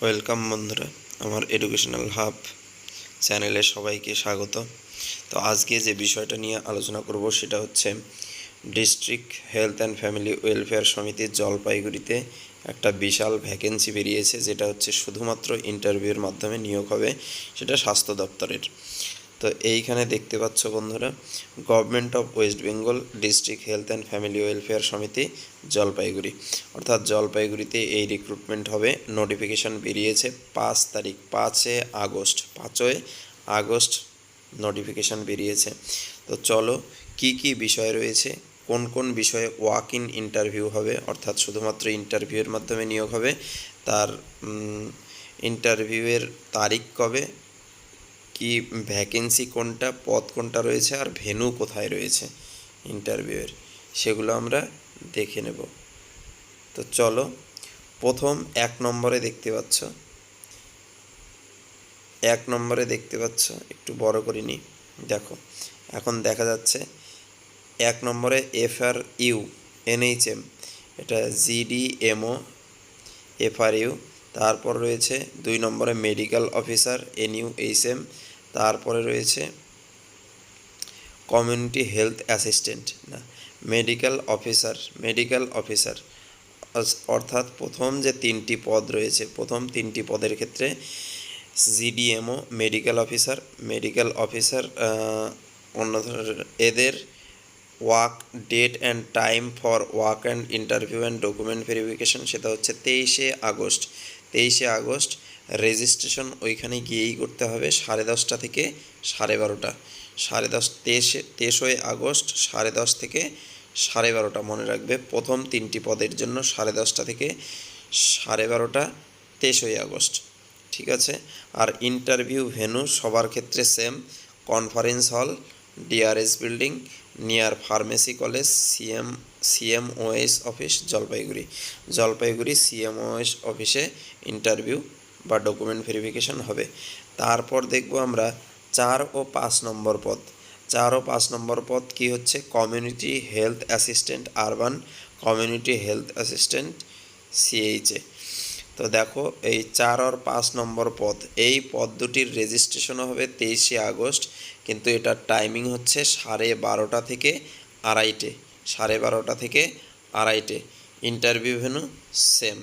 Welcome বন্ধুরা, আমার educational hub চ্যানেলে সবাইকে স্বাগত। তো আজকে যে বিষয়টা নিয়ে আলোচনা করব সেটা হচ্ছে district health and family welfare সমিতির জলপাইগুড়িতে একটা বিশাল ভ্যাকেন্সি বেরিয়েছে, যেটা হচ্ছে শুধুমাত্র ইন্টারভিউর মাধ্যমে নিয়োগ হবে, সেটা স্বাস্থ্য দপ্তরের। তো এইখানে দেখতে পাচ্ছ বন্ধুরা, government of West Bengal district health and family welfare সমিতি জলপাইগুড়ি, অর্থাৎ জলপাইগুড়িতে এই রিক্রুটমেন্ট হবে। নোটিফিকেশান বেরিয়েছে 5 আগস্ট নোটিফিকেশান বেরিয়েছে। তো চলো কি কি বিষয় রয়েছে, কোন কোন বিষয়ে ওয়াক ইন ইন্টারভিউ হবে, অর্থাৎ শুধুমাত্র ইন্টারভিউয়ের মাধ্যমে নিয়োগ হবে, তার ইন্টারভিউয়ের তারিখ কবে, কি ভ্যাকেন্সি কোনটা, পদ কোনটা রয়েছে, আর ভেন্যু কোথায় রয়েছে ইন্টারভিউয়ের, সেগুলো আমরা দেখে নেব। তো চলো, প্রথম এক নম্বরে দেখতে পাচ্ছ, একটু বড় করিনি, দেখো এখন দেখা যাচ্ছে। এক নম্বরে FRU NHM, এটা GDMO FRU। তারপর রয়েছে 2 নম্বরে মেডিকেল অফিসার NUHM। তারপরে রয়েছে কমিউনিটি হেলথ অ্যাসিস্ট্যান্ট, না মেডিকেল অফিসার, অর্থাৎ প্রথম যে 3টি পদ রয়েছে, প্রথম 3টি পদের ক্ষেত্রে GDMO মেডিকেল অফিসার অন্য এদের walk date and time for walk and interview and document verification, সেটা হচ্ছে 23শে আগস্ট। রেজিস্ট্রেশন ওইখানে গিয়েই করতে হবে 10:30 থেকে 12:30। 23শে আগস্ট 10:30 থেকে 12:30 মনে রাখবে। প্রথম 3টি পদের জন্য 10:30 থেকে 12:30, 23শে আগস্ট, ঠিক আছে। আর ইন্টারভিউ ভেন্যু সবার ক্ষেত্রে same, conference hall, DRS building, near pharmacy college, CMOS office, Jalpaiguri CMOS অফিসে ইন্টারভিউ বা ডকুমেন্ট ভেরিফিকেশন হবে। তারপর দেখব আমরা 4 ও 5 নম্বর পদ। 4 ও 5 নম্বর পদ কি হচ্ছে, community health assistant urban, community health assistant CHA। তো দেখো, এই 4 আর 5 নম্বর পদ, এই পদ দুটির রেজিস্ট্রেশনও হবে 23শে আগস্ট, কিন্তু এটার টাইমিং হচ্ছে 12:30 থেকে 2:30। Interview venue same,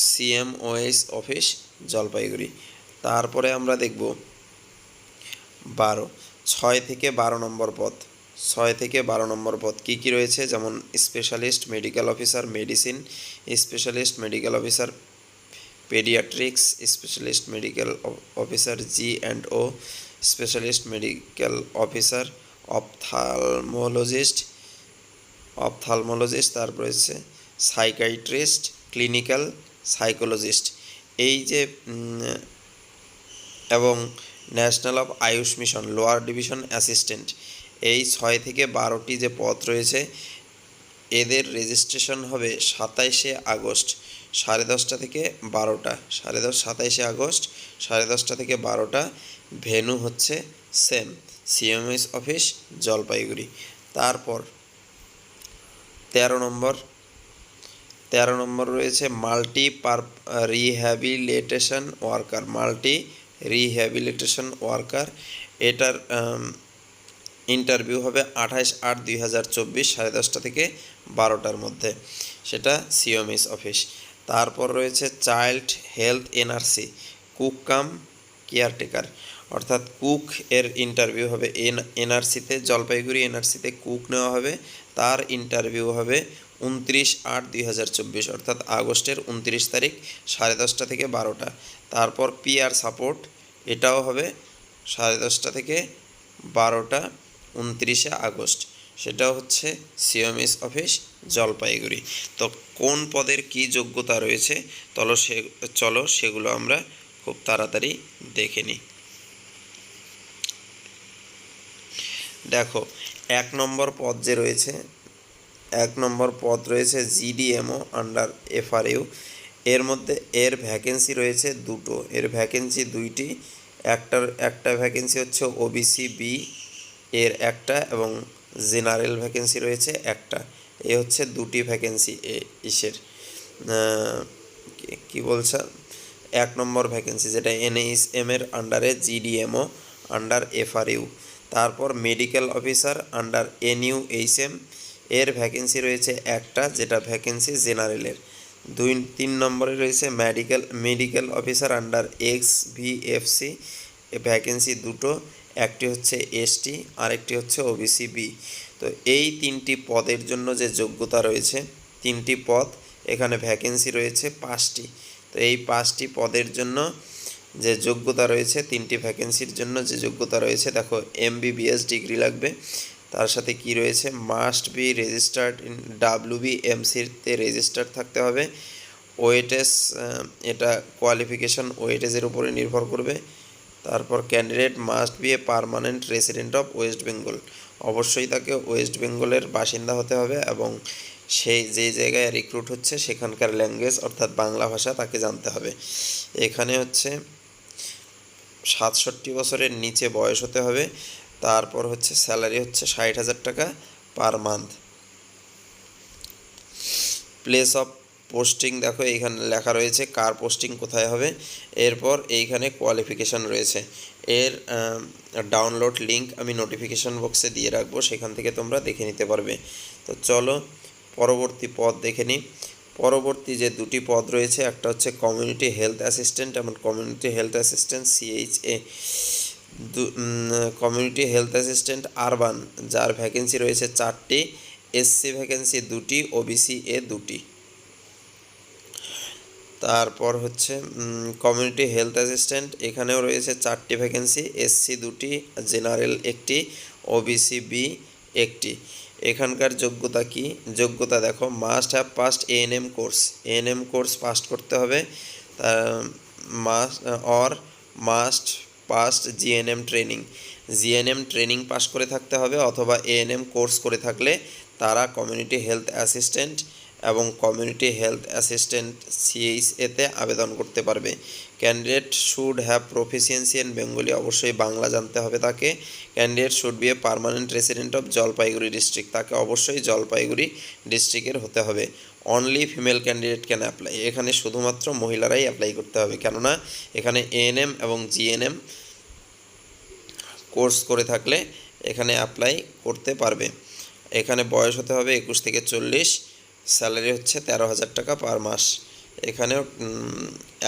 CMOS office Jalpaiguri. তারপরে আমরা দেখব 6 থেকে 12 নম্বর পদ। 6 থেকে 12 নম্বর পদ কী কী রয়েছে, যেমন specialist medical officer medicine, specialist medical officer paediatrics, specialist medical officer G&O, specialist medical officer ophthalmologist, তারপর রয়েছে সাইকাইট্রিস্ট, ক্লিনিক্যাল সাইকোলজিস্ট, এই যে এবং national of Ayush mission lower division assistant. এই 6 থেকে 12টি যে পদ রয়েছে, এদের রেজিস্ট্রেশন হবে 27শে আগস্ট 10:30 থেকে 12টা। 27শে আগস্ট 10:30 থেকে 12টা। ভেন্যু হচ্ছে সেম, CMOS অফিস জলপাইগুড়ি। তারপর 13 নম্বর রয়েছে মাল্টি রিহ্যাবিলিটেশন ওয়ার্কার। এটার ইন্টারভিউ হবে 28/8/2024, 10:30 থেকে 12টার মধ্যে, সেটা CMOS অফিস। তারপর রয়েছে child health NRC, cook cum caretaker, অর্থাৎ কুক এর ইন্টারভিউ হবে NRCতে, জলপাইগুড়ি NRCতে কুক নেওয়া হবে। তার ইন্টারভিউ হবে 29/8/2024, অর্থাৎ আগস্টের 29 তারিখ, 10:30 থেকে 12টা। তারপর PR সাপোর্ট, এটাও হবে 10:30 থেকে 12টা, 29শে আগস্ট, সেটা হচ্ছে CMOS অফিস জলপাইগুড়ি। তো কোন পদের কি যোগ্যতা রয়েছে, চলো সেগুলো আমরা খুব তাড়াতাড়ি দেখে নিই। দেখো, 1 নম্বর পদ রয়েছে GDMO আন্ডার FRU। এর মধ্যে এর ভ্যাকেন্সি রয়েছে দুইটি। একটা ভ্যাকেন্সি হচ্ছে OBC B এর একটা, এবং জেনারেল ভ্যাকেন্সি রয়েছে একটা। এ হচ্ছে দুটি ভ্যাকেন্সি ইসের, কি বলছে, 1 নম্বর ভ্যাকেন্সি, যেটা NHM এর আন্ডারে GDMO আন্ডার FRU। তারপর মেডিকেল অফিসার আন্ডার NUHM এর ভ্যাকেন্সি রয়েছে একটা, যেটা ভ্যাকেন্সি জেনারেলের। 3 নম্বরে রয়েছে medical officer under XVFC, vacancy দুটো, একটি হচ্ছে ST আরেকটি হচ্ছে OBC B। তো এই 3টি পদের জন্য যে যোগ্যতা রয়েছে, 3টি পদ, এখানে ভ্যাকেন্সি রয়েছে 5টি। তো এই 5টি পদের জন্য যে যোগ্যতা রয়েছে, 3টি ভ্যাকেন্সির জন্য যে যোগ্যতা রয়েছে, দেখো MBBS ডিগ্রি লাগবে, তার সাথে কি রয়েছে, মাস্ট বি রেজিস্টার্ড ইন WBMC-তে রেজিস্টার্ড থাকতে হবে। ওয়েটেজ, এটা কোয়ালিফিকেশন ওয়েটেজের উপরে নির্ভর করবে। তারপর candidate must B a permanent resident of West Bengal, অবশ্যই তাকে ওয়েস্ট বেঙ্গলের বাসিন্দা হতে হবে এবং সেই যে জায়গায় রিক্রুট হচ্ছে সেখানকার ল্যাঙ্গুয়েজ অর্থাৎ বাংলা ভাষা তাকে জানতে হবে। এখানে হচ্ছে 67 বছরের নিচে বয়স হতে হবে। তারপর হচ্ছে স্যালারি হচ্ছে 60,000 টাকা per month. Place of posting দেখো এইখানে লেখা রয়েছে কার পোস্টিং কোথায় হবে। এরপর এইখানে কোয়ালিফিকেশান রয়েছে, এর ডাউনলোড লিঙ্ক আমি নোটিফিকেশান বক্সে দিয়ে রাখবো, সেখান থেকে তোমরা দেখে নিতে পারবে। তো চলো পরবর্তী পদ দেখে নিই। পরবর্তী যে দুটি পদ রয়েছে, একটা হচ্ছে কমিউনিটি হেলথ অ্যাসিস্ট্যান্ট এবং community health assistant CHA। Community health assistant urban, যার ভ্যাকেন্সি রয়েছে 4টি, SC ভ্যাকেন্সি 2টি, OBCA 2টি। তারপর হচ্ছে কমিউনিটি হেলথ অ্যাসিস্ট্যান্ট, এখানেও রয়েছে 4টি ভ্যাকেন্সি, SC 2টি, জেনারেল 1টি, OBC B 1টি। এখানকার যোগ্যতা কি, যোগ্যতা দেখো must have passed ANM course, ANM course pass করতে হবে, must past GNM training pass করে থাকতে হবে, অথবা ANM কোর্স করে থাকলে তারা কমিউনিটি হেলথ অ্যাসিস্ট্যান্ট এবং কমিউনিটি হেলথ অ্যাসিস্ট্যান্ট CHA-তে আবেদন করতে পারবে। Candidate should have proficiency in Bengali, অবশ্যই বাংলা জানতে হবে তাকে। Candidate should be a permanent resident of Jalpaiguri district, তাকে অবশ্যই জলপাইগুড়ি ডিস্ট্রিক্টের হতে হবে। Only female candidate can apply, এখানে শুধুমাত্র মহিলারাই অ্যাপ্লাই করতে হবে, কেননা এখানে ANM এবং GNM কোর্স করে থাকলে এখানে অ্যাপ্লাই করতে পারবে। এখানে বয়স হতে হবে 21 থেকে 40, স্যালারি হচ্ছে 13,000 টাকা পার মাস। এখানেও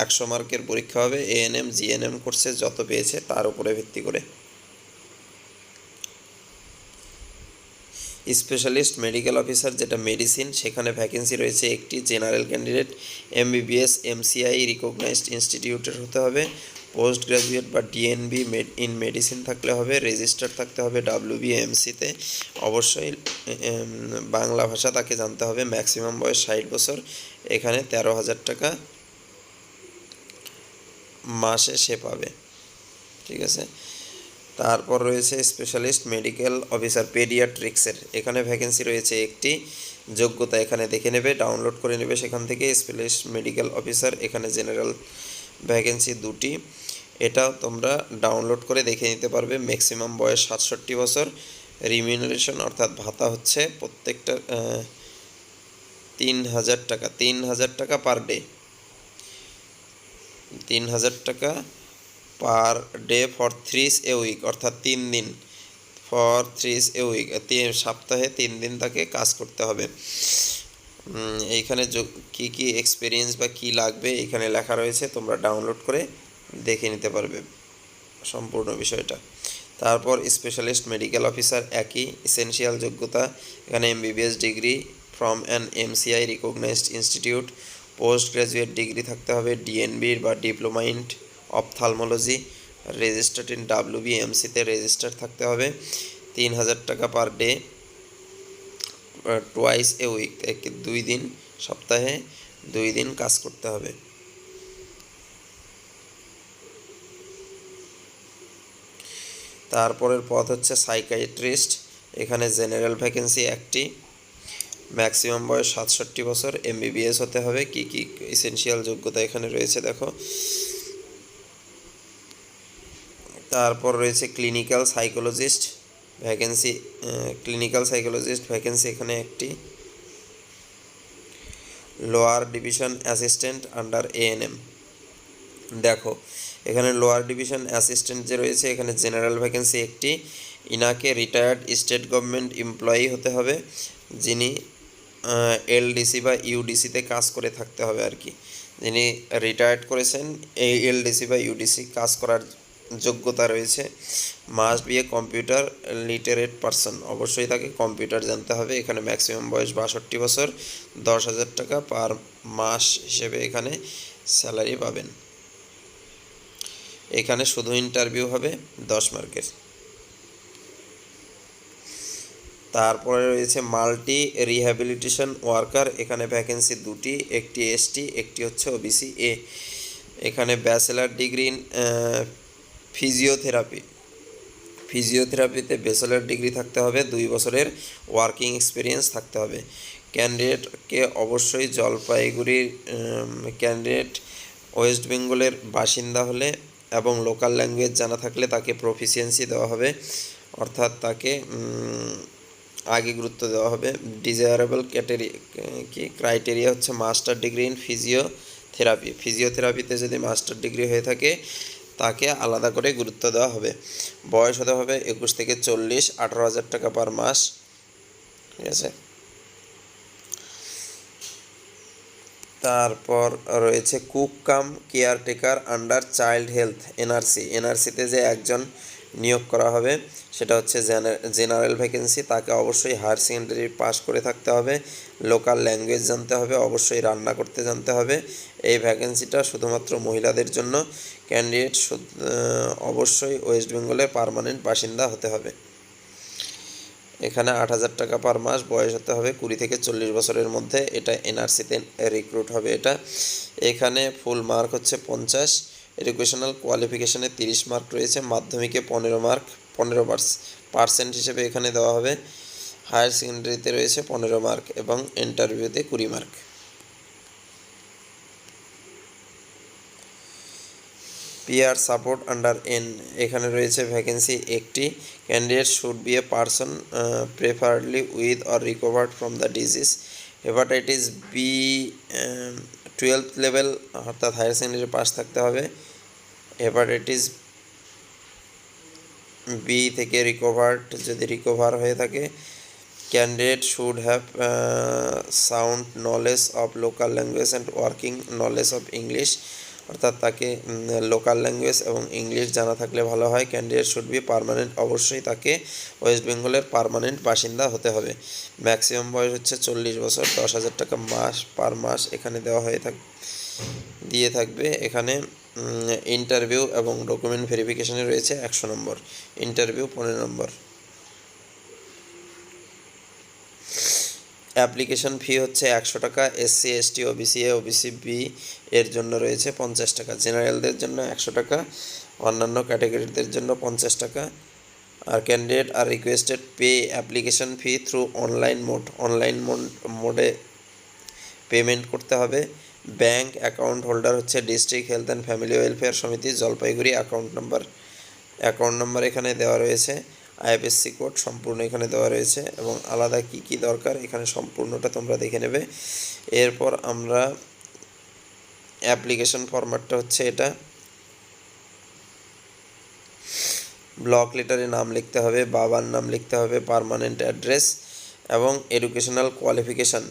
100 মার্কের পরীক্ষা হবে, ANM GNM কোর্সে যত পেয়েছে তার উপরে ভিত্তি করে। স্পেশালিস্ট মেডিকেল অফিসার, যেটা মেডিসিন, সেখানে ভ্যাকেন্সি রয়েছে একটি, general candidate MBBS MCI recognised ইনস্টিটিউটের হতে হবে, পোস্ট গ্রাজুয়েট বা DNB ইন মেডিসিন থাকলে হবে, রেজিস্টার থাকতে হবে WBMC-তে, অবশ্যই বাংলা ভাষা তাকে জানতে হবে, ম্যাক্সিমাম বয়স 60 বছর। এখানে 13,000 টাকা মাসে সে পাবে, ঠিক আছে। তারপর রয়েছে স্পেশালিস্ট মেডিকেল অফিসার পেডিয়াট্রিক্সের, এখানে ভ্যাকেন্সি রয়েছে একটি, যোগ্যতা এখানে দেখে নেবে, ডাউনলোড করে নেবে সেখান থেকে। স্পেশালিস্ট মেডিকেল অফিসার, এখানে জেনারেল ভ্যাকেন্সি 2টি, এটা তোমরা ডাউনলোড করে দেখে নিতে পারবে। ম্যাক্সিমাম বয়স 67 বছর। রিমিউনারেশন অর্থাৎ ভাতা হচ্ছে প্রত্যেকটা 3,000 টাকা পার ডে, 3,000 টাকা per day for 3 a week, অর্থাৎ 3 দিন, ফর 3 এ উইক, সপ্তাহে 3 দিন তাকে কাজ করতে হবে। এইখানে কি কি এক্সপিরিয়েন্স বা কি লাগবে এখানে লেখা রয়েছে, তোমরা ডাউনলোড করে দেখে নিতে পারবে সম্পূর্ণ বিষয়টা। তারপর স্পেশালিস্ট মেডিকেল অফিসার একই, এসেনশিয়াল যোগ্যতা এখানে MBBS degree from an MCI recognised institute, post graduate degree থাকতে হবে, DNB বা diploma in ophthalmology, registered in WBMC-তে রেজিস্টার থাকতে হবে। 3,000 টাকা per day, twice a week, 2 দিন, সপ্তাহে 2 দিন কাজ করতে হবে। তারপরের পদ হচ্ছে সাইকিয়াট্রিস্ট, এখানে জেনারেল ভ্যাকেন্সি একটি, ম্যাক্সিমাম বয়স 67 বছর, MBBS হতে হবে। কি কি এসেনশিয়াল যোগ্যতা এখানে রয়েছে দেখো। তারপর রয়েছে clinical psychologist vacancy, clinical psychologist vacancy এখানে একটি, lower division assistant under ANM, দেখো এখানে লোয়ার ডিভিশন অ্যাসিস্ট্যান্ট যে রয়েছে, এখানে জেনারেল ভ্যাকেন্সি একটি। ইনাকে রিটায়ার্ড স্টেট গভর্নমেন্ট এমপ্লয়ি হতে হবে, যিনি এলডিসি বা ইউডিসিতে কাজ করে থাকতে হবে আর কি। যিনি রিটায়ার্ড করেছেন, এই এলডিসি বা ইউডিসি কাজ করার যোগ্যতা রয়েছে। Must B a computer literate person, অবশ্যই তাকে কম্পিউটার জানতে হবে। এখানে ম্যাক্সিমাম বয়স 62 বছর, 10,000 টাকা পার মাস হিসেবে এখানে স্যালারি পাবেন। এখানে শুধু ইন্টারভিউ হবে 10 মার্কের। তারপরে রয়েছে মাল্টি রিহ্যাবিলিটেশন ওয়ার্কার, এখানে ভ্যাকেন্সি দুটি, একটি এসটি, একটি হচ্ছে ওবিসি এ। এখানে ব্যাচেলার ডিগ্রি ইন ফিজিওথেরাপিতে ব্যাচেলার ডিগ্রি থাকতে হবে, 2 বছরের ওয়ার্কিং এক্সপিরিয়েন্স থাকতে হবে। ক্যান্ডিডেটকে অবশ্যই জলপাইগুড়ির ক্যান্ডিডেট ওয়েস্ট বেঙ্গলের বাসিন্দা হলে এবং লোকাল ল্যাঙ্গুয়েজ জানা থাকলে তাকে প্রফিসিয়েন্সি দেওয়া হবে, অর্থাৎ তাকে আগে গুরুত্ব দেওয়া হবে। ডিজায়ারেবল ক্রাইটেরিয়া হচ্ছে মাস্টার ডিগ্রি ইন ফিজিওথেরাপিতে যদি মাস্টার ডিগ্রি হয়ে থাকে তাকে আলাদা করে গুরুত্ব দেওয়া হবে। বয়স হতে হবে 21 থেকে 40, 18,000 টাকা পার মাস, ঠিক আছে। তারপর রয়েছে cook cum caretaker under child health এনআরসিতে যে একজন নিয়োগ করা হবে সেটা হচ্ছে জেনারেল ভ্যাকেন্সি। তাকে অবশ্যই হায়ার সেকেন্ডারি পাস করে থাকতে হবে, লোকাল ল্যাঙ্গুয়েজ জানতে হবে, অবশ্যই রান্না করতে জানতে হবে। এই ভ্যাকেন্সিটা শুধুমাত্র মহিলাদের জন্য। ক্যান্ডিডেট অবশ্যই ওয়েস্ট বেঙ্গলের পার্মানেন্ট বাসিন্দা হতে হবে। এখানে 8,000 টাকা পার মাস, বয়স হতে হবে 20 থেকে 40 বছরের মধ্যে। এটা এনআরসিতে রিক্রুট হবে এটা। এখানে ফুল মার্ক হচ্ছে 50, এডুকেশনাল কোয়ালিফিকেশানে 30 মার্ক রয়েছে, মাধ্যমিকে 15% হিসেবে এখানে দেওয়া হবে। হায়ার সেকেন্ডারিতে রয়েছে 15 মার্ক এবং ইন্টারভিউতে 20 mark. Peer support under N, এখানে রয়েছে ভ্যাকেন্সি একটি। Candidate should be a person preferably with or recovered from the disease hepatitis B 12th level, অর্থাৎ হায়ার সেকেন্ডারি পাস থাকতে হবে। হেপাটাইটিস বি থেকে যদি রিকভার হয়ে থাকে। Candidate should have sound knowledge of local language and working knowledge of English, অর্থাৎ তাকে local language এবং ইংলিশ জানা থাকলে ভালো হয়। ক্যান্ডিডেট শুড বি পার্মানেন্ট, অবশ্যই তাকে ওয়েস্ট বেঙ্গলের পার্মানেন্ট বাসিন্দা হতে হবে। ম্যাক্সিমাম বয়স হচ্ছে 40 বছর, 10,000 টাকা পার মাস এখানে দেওয়া দিয়ে থাকবে। এখানে ইন্টারভিউ এবং ডকুমেন্ট ভেরিফিকেশানে রয়েছে 100 নম্বর, ইন্টারভিউ 15 নম্বর। অ্যাপ্লিকেশন ফি হচ্ছে 100 টাকা। SC ST OBC A OBC B এর জন্য রয়েছে 50 টাকা, জেনারেলদের জন্য 100 টাকা, অন্যান্য ক্যাটাগরিদের জন্য 50 টাকা। আর candidate are requested pay application fee through online মোডে পেমেন্ট করতে হবে। ব্যাংক অ্যাকাউন্ট হোল্ডার হচ্ছে district health and family welfare সমিতি জলপাইগুড়ি। অ্যাকাউন্ট নাম্বার এখানে দেওয়া রয়েছে। আইএফএসসি কোড সম্পূর্ণ এখানে দেওয়া রয়েছে এবং আলাদা কি কি দরকার এখানে সম্পূর্ণটা তোমরা দেখে নেবে। এরপর আমরা অ্যাপ্লিকেশন ফরম্যাটটা হচ্ছে এটা। ব্লক লেটারে নাম লিখতে হবে, বাবার নাম লিখতে হবে, পার্মানেন্ট অ্যাড্রেস এবং এডুকেশনাল কোয়ালিফিকেশান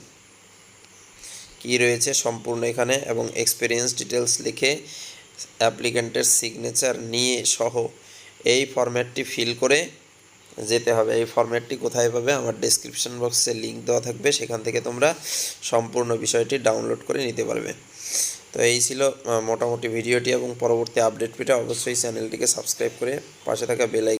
কী রয়েছে সম্পূর্ণ এখানে, এবং এক্সপিরিয়েন্স ডিটেলস লিখে অ্যাপ্লিক্যান্টের সিগনেচার নিয়ে সহ এই ফরম্যাটটি ফিল করে যেতে হবে। এই ফরম্যাটটি কোথায় পাবে? আমার ডেসক্রিপশন বক্সে লিঙ্ক দেওয়া থাকবে, সেখান থেকে তোমরা সম্পূর্ণ বিষয়টি ডাউনলোড করে নিতে পারবে। তো এই ছিল মোটামুটি ভিডিওটি, এবং পরবর্তী আপডেট পেতে অবশ্যই চ্যানেলটিকে সাবস্ক্রাইব করে পাশে থাকা বেল আইকন